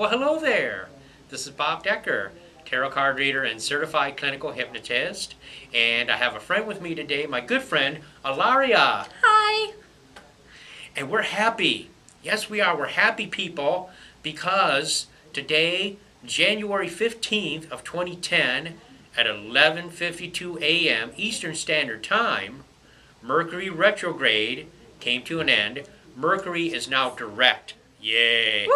Well, hello there. This is Bob Decker, tarot card reader and certified clinical hypnotist. And I have a friend with me today, my good friend, Allaria. Hi. And we're happy. Yes, we are. We're happy people because today, January 15th of 2010, at 11:52 a.m. Eastern Standard Time, Mercury retrograde came to an end. Mercury is now direct. Yay! Woo!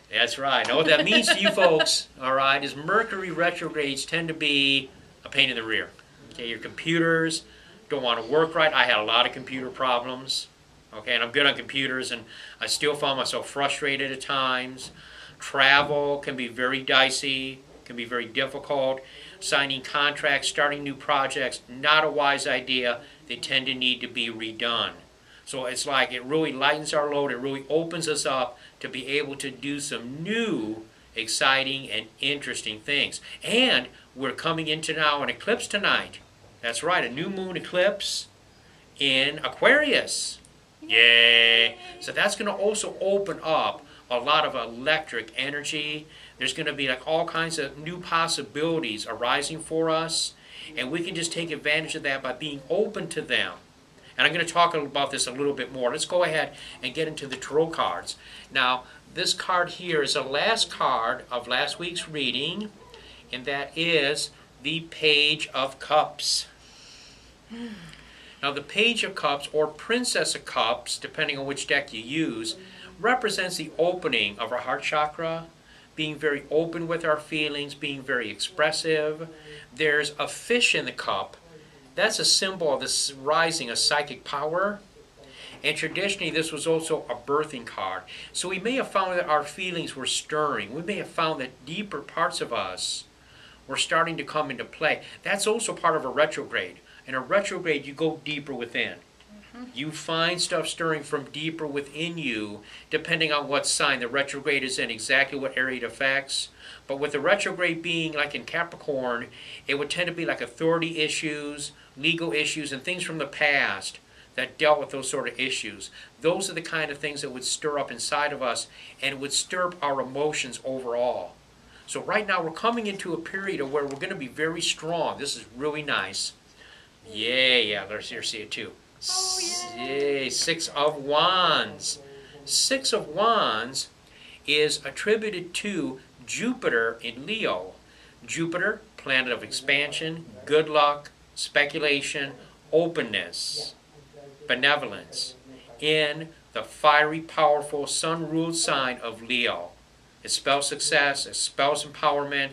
That's right. Know what that means to you folks, all right, is Mercury retrogrades tend to be a pain in the rear. Okay, your computers don't want to work right. I had a lot of computer problems, okay, and I'm good on computers, and I still found myself frustrated at times. Travel can be very dicey, can be very difficult. Signing contracts, starting new projects, not a wise idea. They tend to need to be redone. So it's like it really lightens our load. It really opens us up to be able to do some new, exciting, and interesting things. And we're coming into now an eclipse tonight. That's right, a new moon eclipse in Aquarius. Yay! So that's going to also open up a lot of electric energy. There's going to be like all kinds of new possibilities arising for us. And we can just take advantage of that by being open to them. And I'm going to talk about this a little bit more. Let's go ahead and get into the tarot cards. Now, this card here is the last card of last week's reading, and that is the Page of Cups. Now, the Page of Cups, or Princess of Cups, depending on which deck you use, represents the opening of our heart chakra, being very open with our feelings, being very expressive. There's a fish in the cup. That's a symbol of this rising of psychic power. And traditionally, this was also a birthing card. So we may have found that our feelings were stirring. We may have found that deeper parts of us were starting to come into play. That's also part of a retrograde. In a retrograde, you go deeper within. You find stuff stirring from deeper within you, depending on what sign the retrograde is in, exactly what area it affects. But with the retrograde being like in Capricorn, it would tend to be like authority issues, legal issues, and things from the past that dealt with those sort of issues. Those are the kind of things that would stir up inside of us, and it would stir up our emotions overall. So right now we're coming into a period of where we're going to be very strong. This is really nice. Yeah, let's here see it too. Oh, yay, Six of Wands. Six of Wands is attributed to Jupiter in Leo. Jupiter, planet of expansion, good luck, speculation, openness, benevolence, in the fiery, powerful, sun-ruled sign of Leo. It spells success, it spells empowerment,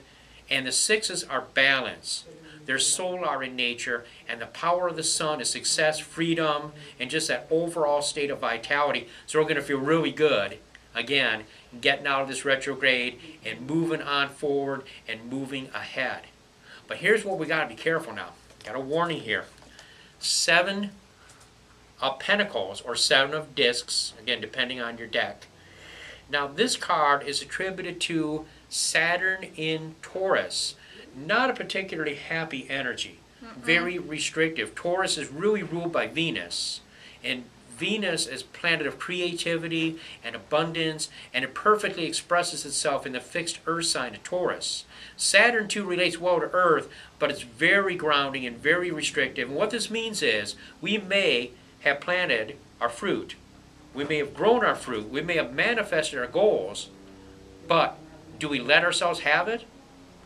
and the sixes are balance. They're solar in nature, and the power of the sun is success, freedom, and just that overall state of vitality. So we're going to feel really good, again, getting out of this retrograde and moving on forward and moving ahead. But here's what we got to be careful now. Got a warning here. Seven of Pentacles, or Seven of Discs, again, depending on your deck. Now, this card is attributed to Saturn in Taurus. Not a particularly happy energy. Very restrictive. Taurus is really ruled by Venus. And Venus is planet of creativity and abundance, and it perfectly expresses itself in the fixed earth sign of Taurus. Saturn too relates well to Earth, but it's very grounding and very restrictive. And what this means is we may have planted our fruit. We may have grown our fruit. We may have manifested our goals. But do we let ourselves have it?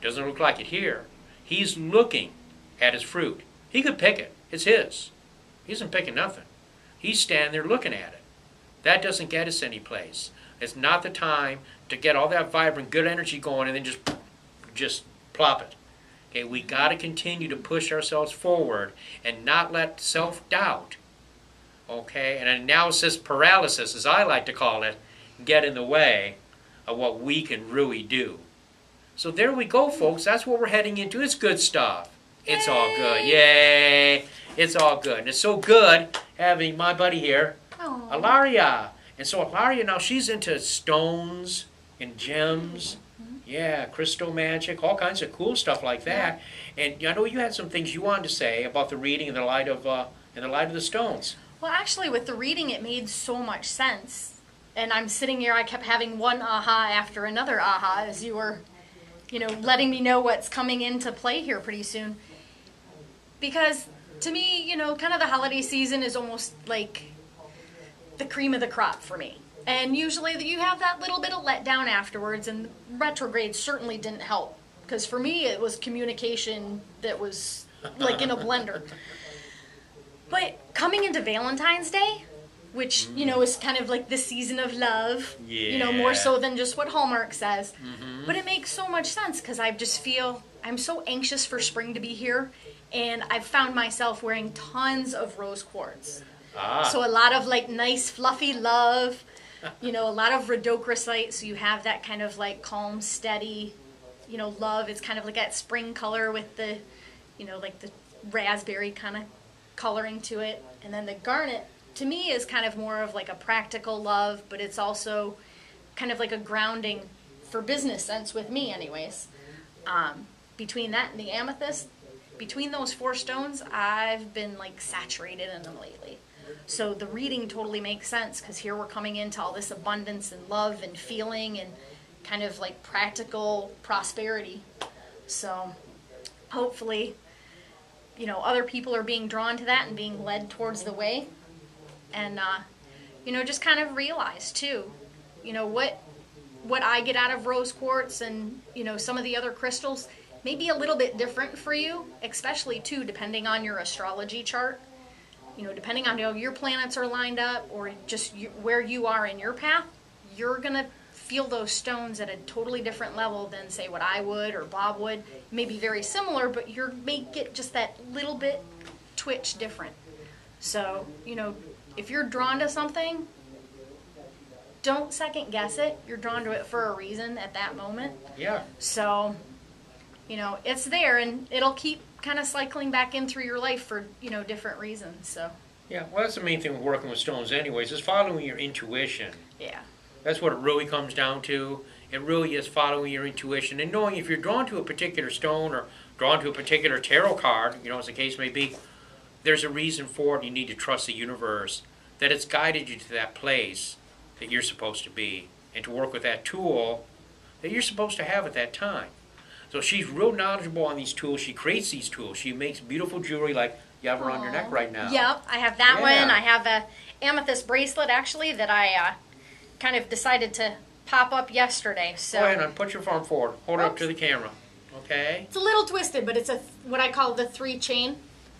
Doesn't look like it here. He's looking at his fruit. He could pick it. It's his. He isn't picking nothing. He's standing there looking at it. That doesn't get us any place. It's not the time to get all that vibrant, good energy going and then just plop it. Okay, we got to continue to push ourselves forward and not let self-doubt, okay, and analysis paralysis, as I like to call it, get in the way of what we can really do. So there we go, folks. That's what we're heading into. It's good stuff. It's all good. Yay! It's all good. And it's so good having my buddy here, Allaria. And so Allaria now, she's into stones and gems. Yeah, crystal magic, all kinds of cool stuff like that. And I know you had some things you wanted to say about the reading in the light of the stones. Well, actually, with the reading, it made so much sense. And I'm sitting here, I kept having one aha after another aha as you were, letting me know what's coming into play here pretty soon. Because to me, kind of the holiday season is almost like the cream of the crop for me. And usually you have that little bit of letdown afterwards, and retrograde certainly didn't help. Because for me, it was communication that was like in a blender. But coming into Valentine's Day, which, is kind of like the season of love, more so than just what Hallmark says. But it makes so much sense because I just feel I'm so anxious for spring to be here. And I've found myself wearing tons of rose quartz. So a lot of like nice fluffy love, a lot of rhodochrosite. So you have that kind of like calm, steady, love. It's kind of like that spring color with the, like the raspberry kind of coloring to it. And then the garnet, to me, is kind of more of like a practical love, but it's also kind of like a grounding for business sense with me anyways. Between that and the amethyst, between those 4 stones, I've been like saturated in them lately. So the reading totally makes sense because here we're coming into all this abundance and love and feeling and kind of like practical prosperity. So hopefully, other people are being drawn to that and being led towards the way. And, just kind of realize too, what I get out of rose quartz and, some of the other crystals may be a little bit different for you, especially too, depending on your astrology chart. Depending on how your planets are lined up or just where you are in your path, you're going to feel those stones at a totally different level than, say, what I would or Bob would. It may be very similar, but you may get just that little bit twitch different. So, if you're drawn to something, don't second guess it. You're drawn to it for a reason at that moment. Yeah. So, it's there, and it'll keep kind of cycling back in through your life for, different reasons. So. Yeah, well, that's the main thing with working with stones anyways, is following your intuition. Yeah. That's what it really comes down to. It really is following your intuition and knowing if you're drawn to a particular stone or drawn to a particular tarot card, as the case may be, there's a reason for it. You need to trust the universe, that it's guided you to that place that you're supposed to be and to work with that tool that you're supposed to have at that time. So she's real knowledgeable on these tools. She creates these tools. She makes beautiful jewelry like you have around your neck right now. Yep, I have that one. I have a amethyst bracelet, actually, that I kind of decided to pop up yesterday. So go ahead and put your arm forward. Hold it up to the camera. Okay? It's a little twisted, but it's what I call the 3 chain.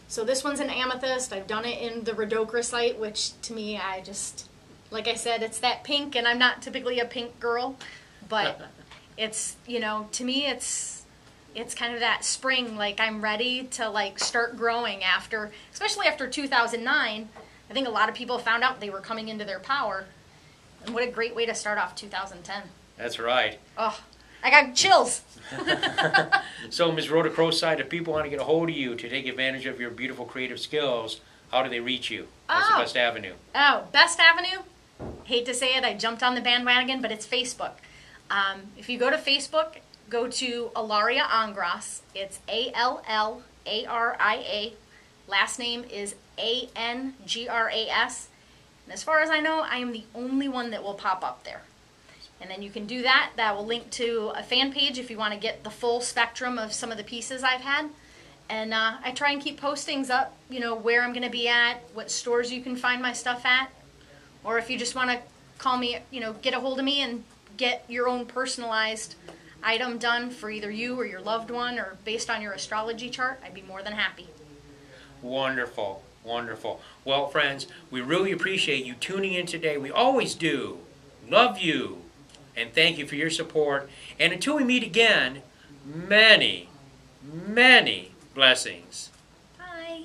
So this one's an amethyst. I've done it in the rhodochrosite, which to me, like I said, it's that pink, and I'm not typically a pink girl, but it's, to me, it's kind of that spring, like I'm ready to like start growing especially after 2009. I think a lot of people found out they were coming into their power, and what a great way to start off 2010. That's right. Oh, I got chills. So, Ms. Rhodochrosite, if people want to get a hold of you to take advantage of your beautiful creative skills, how do they reach you? What's the best avenue? Oh, best avenue? Hate to say it, I jumped on the bandwagon, but it's Facebook. If you go to Facebook, go to Allaria Angras. It's Allaria. Last name is Angras. And as far as I know, I am the only one that will pop up there. And then you can do that. That will link to a fan page if you want to get the full spectrum of some of the pieces I've had. And I try and keep postings up, where I'm going to be at, what stores you can find my stuff at. Or if you just want to call me, get a hold of me and get your own personalized item done for either you or your loved one or based on your astrology chart, I'd be more than happy. Wonderful, wonderful. Well, friends, we really appreciate you tuning in today. We always do. Love you. And thank you for your support. And until we meet again, many, many blessings. Bye.